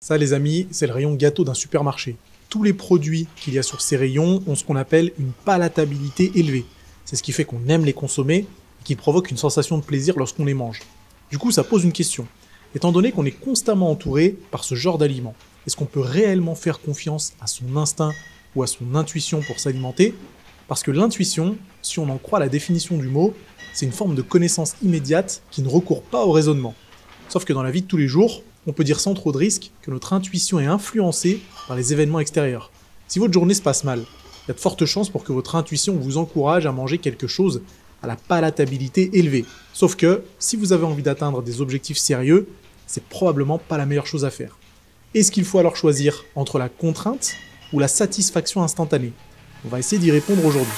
Ça, les amis, c'est le rayon gâteau d'un supermarché. Tous les produits qu'il y a sur ces rayons ont ce qu'on appelle une palatabilité élevée. C'est ce qui fait qu'on aime les consommer et qui provoque une sensation de plaisir lorsqu'on les mange. Du coup, ça pose une question. Étant donné qu'on est constamment entouré par ce genre d'aliments, est-ce qu'on peut réellement faire confiance à son instinct ou à son intuition pour s'alimenter? Parce que l'intuition, si on en croit la définition du mot, c'est une forme de connaissance immédiate qui ne recourt pas au raisonnement. Sauf que dans la vie de tous les jours, on peut dire sans trop de risque que notre intuition est influencée par les événements extérieurs. Si votre journée se passe mal, il y a de fortes chances pour que votre intuition vous encourage à manger quelque chose à la palatabilité élevée. Sauf que, si vous avez envie d'atteindre des objectifs sérieux, c'est probablement pas la meilleure chose à faire. Est-ce qu'il faut alors choisir entre la contrainte ou la satisfaction instantanée? On va essayer d'y répondre aujourd'hui.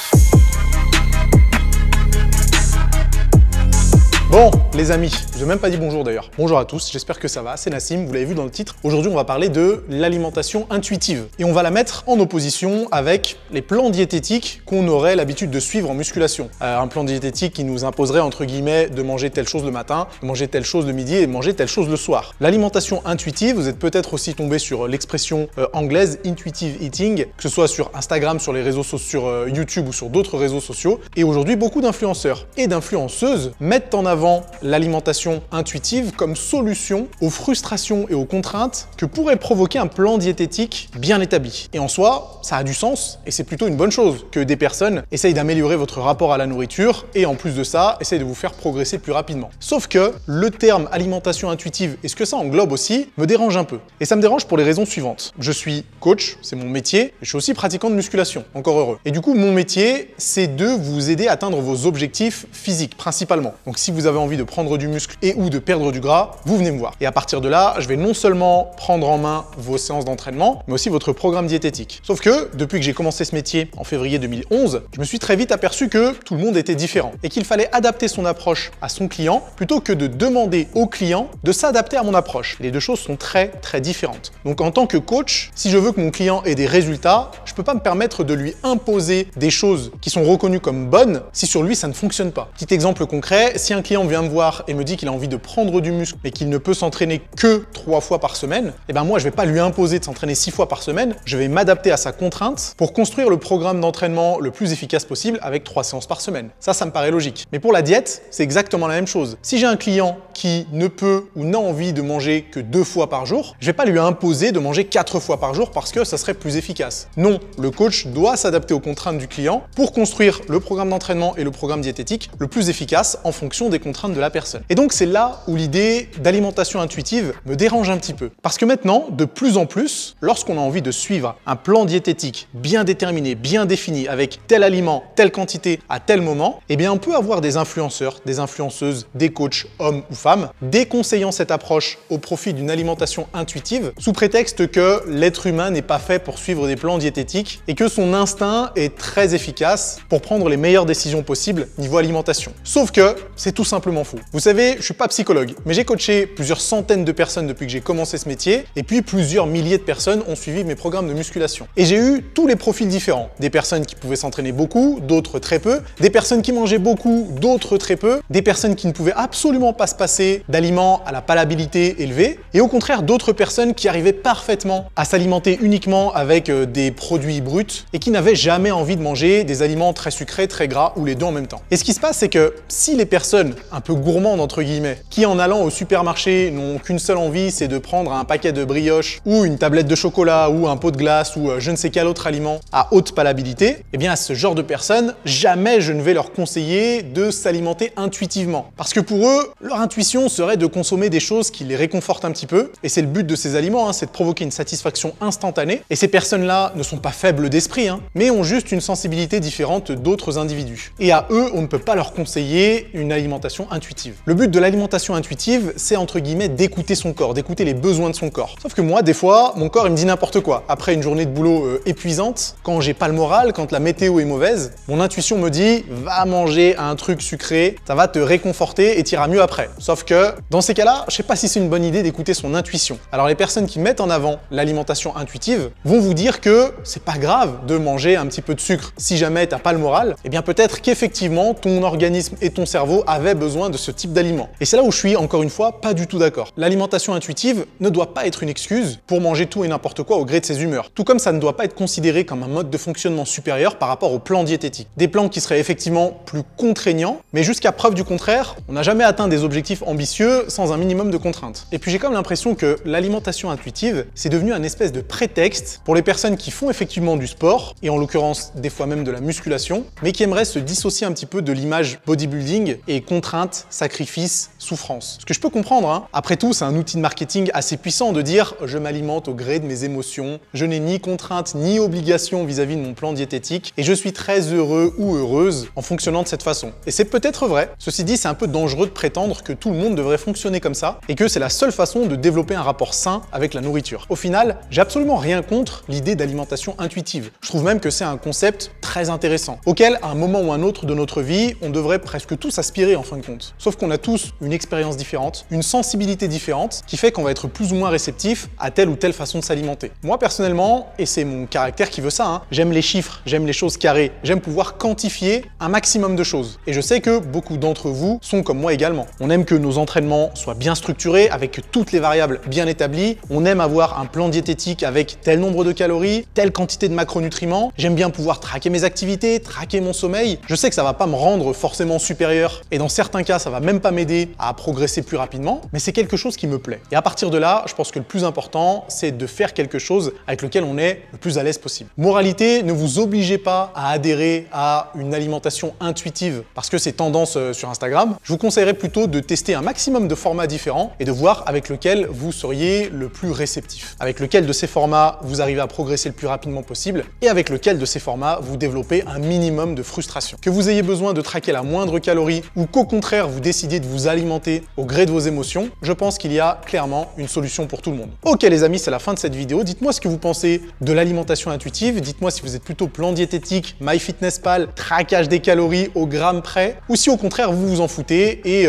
Bon, les amis, je n'ai même pas dit bonjour d'ailleurs. Bonjour à tous, j'espère que ça va, c'est Nassim, vous l'avez vu dans le titre. Aujourd'hui, on va parler de l'alimentation intuitive. Et on va la mettre en opposition avec les plans diététiques qu'on aurait l'habitude de suivre en musculation. Un plan diététique qui nous imposerait, entre guillemets, de manger telle chose le matin, de manger telle chose le midi et de manger telle chose le soir. L'alimentation intuitive, vous êtes peut-être aussi tombé sur l'expression anglaise intuitive eating, que ce soit sur Instagram, sur les réseaux sociaux, sur YouTube ou sur d'autres réseaux sociaux. Et aujourd'hui, beaucoup d'influenceurs et d'influenceuses mettent en avant l'alimentation intuitive comme solution aux frustrations et aux contraintes que pourrait provoquer un plan diététique bien établi. Et en soi, ça a du sens et c'est plutôt une bonne chose que des personnes essayent d'améliorer votre rapport à la nourriture et en plus de ça, essayent de vous faire progresser plus rapidement. Sauf que le terme alimentation intuitive et ce que ça englobe aussi me dérange un peu. Et ça me dérange pour les raisons suivantes. Je suis coach, c'est mon métier, et je suis aussi pratiquant de musculation, encore heureux. Et du coup, mon métier, c'est de vous aider à atteindre vos objectifs physiques principalement. Donc si vous avez envie de prendre du muscle et ou de perdre du gras, vous venez me voir. Et à partir de là, je vais non seulement prendre en main vos séances d'entraînement, mais aussi votre programme diététique. Sauf que, depuis que j'ai commencé ce métier en février 2011, je me suis très vite aperçu que tout le monde était différent et qu'il fallait adapter son approche à son client plutôt que de demander au client de s'adapter à mon approche. Les deux choses sont très différentes. Donc en tant que coach, si je veux que mon client ait des résultats, je peux pas me permettre de lui imposer des choses qui sont reconnues comme bonnes si sur lui ça ne fonctionne pas. Petit exemple concret, si un client vient me voir et me dit qu'il a envie de prendre du muscle mais qu'il ne peut s'entraîner que 3 fois par semaine, et ben moi je vais pas lui imposer de s'entraîner 6 fois par semaine, je vais m'adapter à sa contrainte pour construire le programme d'entraînement le plus efficace possible avec 3 séances par semaine. Ça me paraît logique. Mais pour la diète, c'est exactement la même chose. Si j'ai un client qui ne peut ou n'a envie de manger que 2 fois par jour, je vais pas lui imposer de manger 4 fois par jour parce que ça serait plus efficace. Non, le coach doit s'adapter aux contraintes du client pour construire le programme d'entraînement et le programme diététique le plus efficace en fonction des contraintes de la personne. Et donc c'est là où l'idée d'alimentation intuitive me dérange un petit peu. Parce que maintenant, de plus en plus, lorsqu'on a envie de suivre un plan diététique bien déterminé, bien défini, avec tel aliment, telle quantité, à tel moment, eh bien on peut avoir des influenceurs, des influenceuses, des coachs, hommes ou femmes, déconseillant cette approche au profit d'une alimentation intuitive, sous prétexte que l'être humain n'est pas fait pour suivre des plans diététiques et que son instinct est très efficace pour prendre les meilleures décisions possibles niveau alimentation. Sauf que c'est tout simplement faux. Vous savez, je suis pas psychologue, mais j'ai coaché plusieurs centaines de personnes depuis que j'ai commencé ce métier, et puis plusieurs milliers de personnes ont suivi mes programmes de musculation. Et j'ai eu tous les profils différents. Des personnes qui pouvaient s'entraîner beaucoup, d'autres très peu, des personnes qui mangeaient beaucoup, d'autres très peu, des personnes qui ne pouvaient absolument pas se passer d'aliments à la palatabilité élevée, et au contraire d'autres personnes qui arrivaient parfaitement à s'alimenter uniquement avec des produits bruts et qui n'avaient jamais envie de manger des aliments très sucrés, très gras ou les deux en même temps. Et ce qui se passe, c'est que si les personnes un peu gourmandes entre guillemets, qui en allant au supermarché n'ont qu'une seule envie, c'est de prendre un paquet de brioches ou une tablette de chocolat ou un pot de glace ou je ne sais quel autre aliment à haute palatabilité, eh bien à ce genre de personnes, jamais je ne vais leur conseiller de s'alimenter intuitivement. Parce que pour eux, leur intuition serait de consommer des choses qui les réconfortent un petit peu, et c'est le but de ces aliments, c'est de provoquer une satisfaction instantanée, et ces personnes-là ne sont pas faibles d'esprit, mais ont juste une sensibilité différente d'autres individus. Et à eux, on ne peut pas leur conseiller une alimentation intuitive. Le but de l'alimentation intuitive, c'est entre guillemets d'écouter son corps, d'écouter les besoins de son corps. Sauf que moi, des fois, mon corps il me dit n'importe quoi. Après une journée de boulot épuisante, quand j'ai pas le moral, quand la météo est mauvaise, mon intuition me dit va manger un truc sucré, ça va te réconforter et t'iras mieux après. Sauf que dans ces cas-là, je sais pas si c'est une bonne idée d'écouter son intuition. Alors les personnes qui mettent en avant l'alimentation intuitive vont vous dire que c'est pas grave de manger un petit peu de sucre si jamais t'as pas le moral. Eh bien peut-être qu'effectivement ton organisme et ton cerveau avaient besoin besoin de ce type d'aliment. Et c'est là où je suis, encore une fois, pas du tout d'accord. L'alimentation intuitive ne doit pas être une excuse pour manger tout et n'importe quoi au gré de ses humeurs. Tout comme ça ne doit pas être considéré comme un mode de fonctionnement supérieur par rapport aux plans diététiques. Des plans qui seraient effectivement plus contraignants, mais jusqu'à preuve du contraire, on n'a jamais atteint des objectifs ambitieux sans un minimum de contraintes. Et puis j'ai comme l'impression que l'alimentation intuitive, c'est devenu un espèce de prétexte pour les personnes qui font effectivement du sport, et en l'occurrence des fois même de la musculation, mais qui aimeraient se dissocier un petit peu de l'image bodybuilding et contrainte, sacrifice, souffrance. Ce que je peux comprendre, hein. Après tout, c'est un outil de marketing assez puissant de dire « je m'alimente au gré de mes émotions, je n'ai ni contrainte ni obligation vis-à-vis de mon plan diététique, et je suis très heureux ou heureuse en fonctionnant de cette façon ». Et c'est peut-être vrai. Ceci dit, c'est un peu dangereux de prétendre que tout le monde devrait fonctionner comme ça, et que c'est la seule façon de développer un rapport sain avec la nourriture. Au final, j'ai absolument rien contre l'idée d'alimentation intuitive. Je trouve même que c'est un concept très intéressant, auquel, à un moment ou un autre de notre vie, on devrait presque tous aspirer en fin de compte. Sauf qu'on a tous une expérience différente, une sensibilité différente, qui fait qu'on va être plus ou moins réceptif à telle ou telle façon de s'alimenter. Moi, personnellement, et c'est mon caractère qui veut ça, hein, j'aime les chiffres, j'aime les choses carrées, j'aime pouvoir quantifier un maximum de choses. Et je sais que beaucoup d'entre vous sont comme moi également. On aime que nos entraînements soient bien structurés, avec toutes les variables bien établies. On aime avoir un plan diététique avec tel nombre de calories, telle quantité de macronutriments. J'aime bien pouvoir traquer mes activités, traquer mon sommeil. Je sais que ça va pas me rendre forcément supérieur, et dans certains cas, ça va même pas m'aider à progresser plus rapidement, mais c'est quelque chose qui me plaît. Et à partir de là, je pense que le plus important, c'est de faire quelque chose avec lequel on est le plus à l'aise possible. Moralité, ne vous obligez pas à adhérer à une alimentation intuitive parce que c'est tendance sur Instagram. Je vous conseillerais plutôt de tester un maximum de formats différents et de voir avec lequel vous seriez le plus réceptif. Avec lequel de ces formats vous arrivez à progresser le plus rapidement possible et avec lequel de ces formats vous développez un minimum de frustration. Que vous ayez besoin de traquer la moindre calorie ou qu'au contraire vous décidiez de vous alimenter au gré de vos émotions, je pense qu'il y a clairement une solution pour tout le monde. Ok les amis, c'est la fin de cette vidéo. Dites-moi ce que vous pensez de l'alimentation intuitive. Dites-moi si vous êtes plutôt plan diététique, MyFitnessPal, traquage des calories au gramme près, ou si au contraire vous vous en foutez et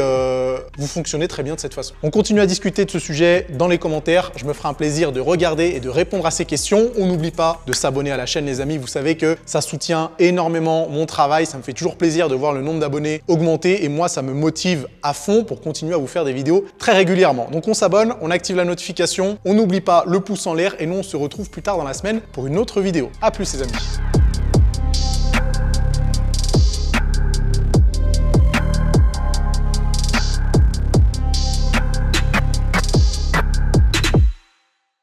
vous fonctionnez très bien de cette façon. On continue à discuter de ce sujet dans les commentaires. Je me ferai un plaisir de regarder et de répondre à ces questions. On n'oublie pas de s'abonner à la chaîne les amis. Vous savez que ça soutient énormément mon travail. Ça me fait toujours plaisir de voir le nombre d'abonnés augmenter et moi ça me motive à fond pour continuer à vous faire des vidéos très régulièrement. Donc on s'abonne, on active la notification, on n'oublie pas le pouce en l'air et nous on se retrouve plus tard dans la semaine pour une autre vidéo. A plus les amis.